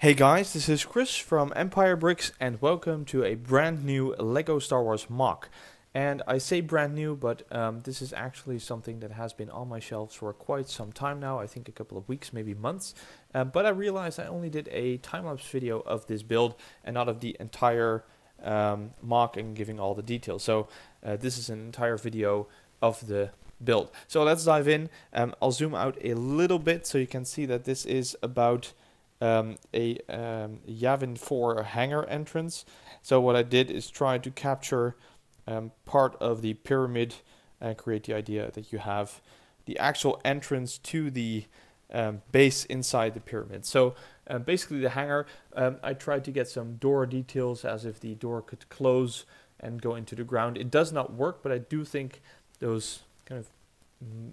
Hey guys, this is Chris from Empire Bricks and welcome to a brand new LEGO Star Wars MOC. And I say brand new, but this is actually something that has been on my shelves for quite some time now, I think a couple of weeks, maybe months. But I realized I only did a time-lapse video of this build and not of the entire MOC and giving all the details. So this is an entire video of the build. So let's dive in. I'll zoom out a little bit so you can see that this is about a Yavin 4 hangar entrance. So what I did is try to capture part of the pyramid and create the idea that you have the actual entrance to the base inside the pyramid. So basically the hangar, I tried to get some door details as if the door could close and go into the ground. It does not work, but I do think those kind of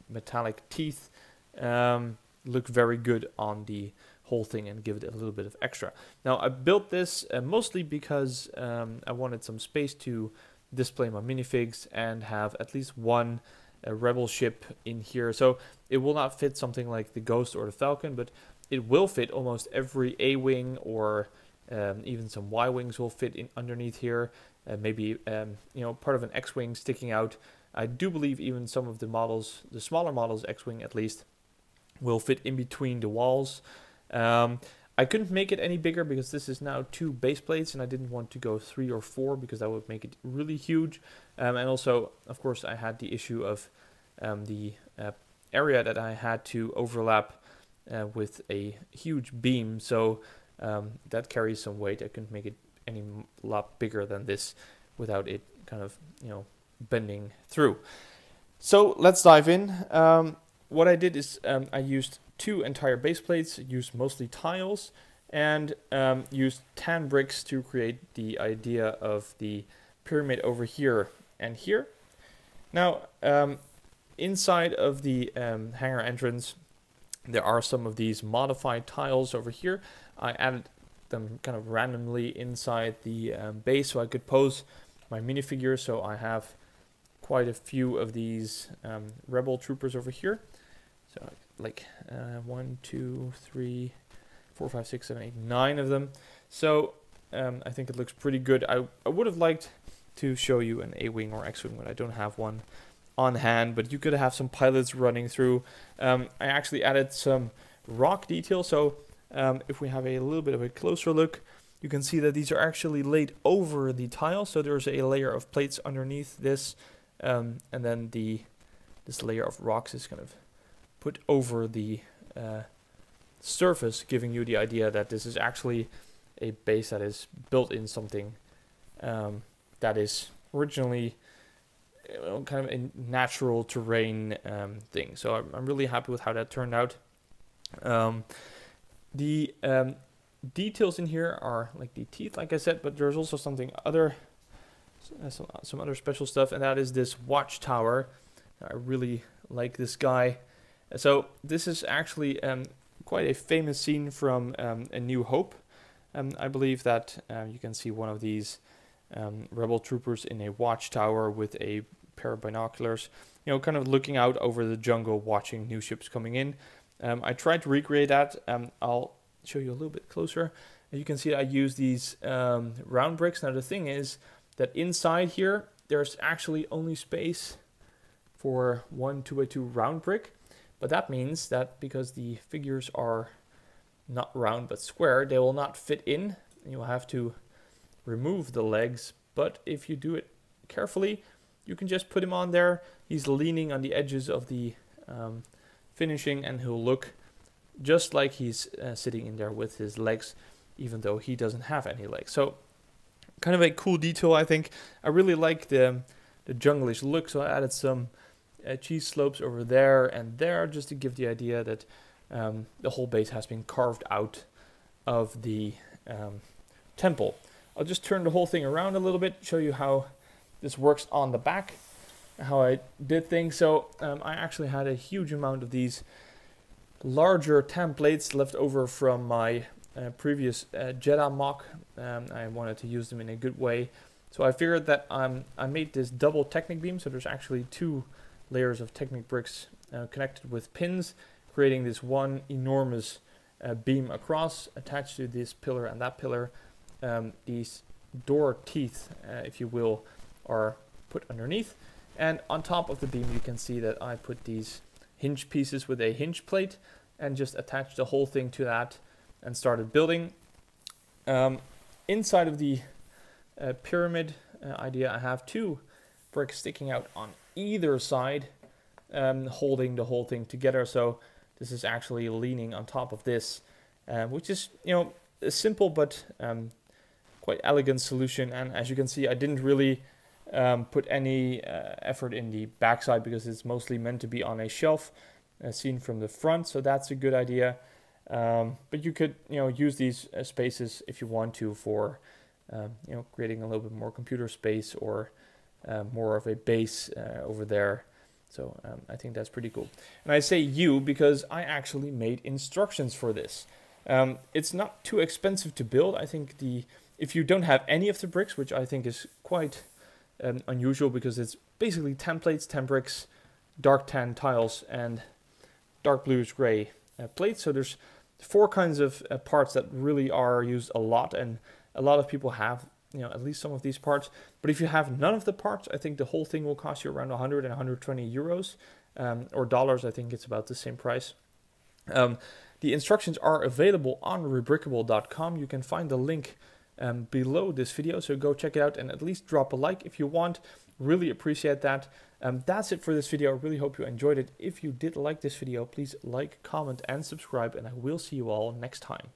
metallic teeth look very good on the whole thing and give it a little bit of extra. Now I built this mostly because I wanted some space to display my minifigs and have at least one rebel ship in here. So it will not fit something like the Ghost or the Falcon, but it will fit almost every A-wing or even some Y-wings will fit in underneath here. Maybe part of an X-wing sticking out. I do believe even some of the models, the smaller models, X-wing at least, will fit in between the walls. I couldn't make it any bigger because this is now 2 base plates and I didn't want to go 3 or 4 because that would make it really huge. And also, of course, I had the issue of the area that I had to overlap with a huge beam. So that carries some weight. I couldn't make it any lot bigger than this without it kind of, bending through. So let's dive in. What I did is I used 2 entire base plates, used mostly tiles, and used tan bricks to create the idea of the pyramid over here and here. Now, inside of the hangar entrance, there are some of these modified tiles over here. I added them kind of randomly inside the base so I could pose my minifigures. So I have quite a few of these rebel troopers over here. So like 1, 2, 3, 4, 5, 6, 7, 8, 9 of them. So I think it looks pretty good. I would have liked to show you an A-wing or X-wing, but I don't have one on hand. But you could have some pilots running through. I actually added some rock detail. So if we have a little bit of a closer look, you can see that these are actually laid over the tile. So there's a layer of plates underneath this, and then this layer of rocks is kind of put over the surface, giving you the idea that this is actually a base that is built in something that is originally kind of a natural terrain thing. So I'm really happy with how that turned out. The details in here are like the teeth, like I said, but there's also something other, some other special stuff, and that is this watchtower. I really like this guy. So this is actually quite a famous scene from A New Hope. I believe that you can see one of these rebel troopers in a watchtower with a pair of binoculars, kind of looking out over the jungle, watching new ships coming in. I tried to recreate that. I'll show you a little bit closer. And you can see I use these round bricks. Now the thing is that inside here, there's actually only space for 1 2x2 round brick. But that means that because the figures are not round but square, they will not fit in. You'll have to remove the legs. But if you do it carefully, you can just put him on there. He's leaning on the edges of the finishing, and he'll look just like he's sitting in there with his legs, even though he doesn't have any legs. So kind of a cool detail, I think. I really like the junglish look, so I added some cheese slopes over there and there, just to give the idea that the whole base has been carved out of the temple. I'll just turn the whole thing around a little bit, show you how this works on the back, how I did things. So I actually had a huge amount of these larger templates left over from my previous Jedi MOC. I wanted to use them in a good way, so I figured that I made this double Technic beam. So there's actually 2 layers of Technic bricks connected with pins, creating this one enormous beam across, attached to this pillar and that pillar. These door teeth, if you will, are put underneath. And on top of the beam, you can see that I put these hinge pieces with a hinge plate and just attached the whole thing to that and started building. Inside of the pyramid idea, I have 2 bricks sticking out on either side, holding the whole thing together. So this is actually leaning on top of this, which is, a simple but quite elegant solution. And as you can see, I didn't really put any effort in the backside because it's mostly meant to be on a shelf seen from the front. So that's a good idea. But you could, use these spaces if you want to for, creating a little bit more computer space or more of a base over there. So I think that's pretty cool. And I say you because I actually made instructions for this. It's not too expensive to build. I think if you don't have any of the bricks, which I think is quite unusual because it's basically 10 plates, 10 bricks, dark tan tiles, and dark bluish gray plates. So there's 4 kinds of parts that really are used a lot, and a lot of people have at least some of these parts. But if you have none of the parts, I think the whole thing will cost you around 100 and 120 euros or dollars. I think it's about the same price. The instructions are available on rebrickable.com. You can find the link below this video, so go check it out and at least drop a like if you want. Really appreciate that. That's it for this video. I really hope you enjoyed it. If you did like this video, please like, comment, and subscribe, and I will see you all next time.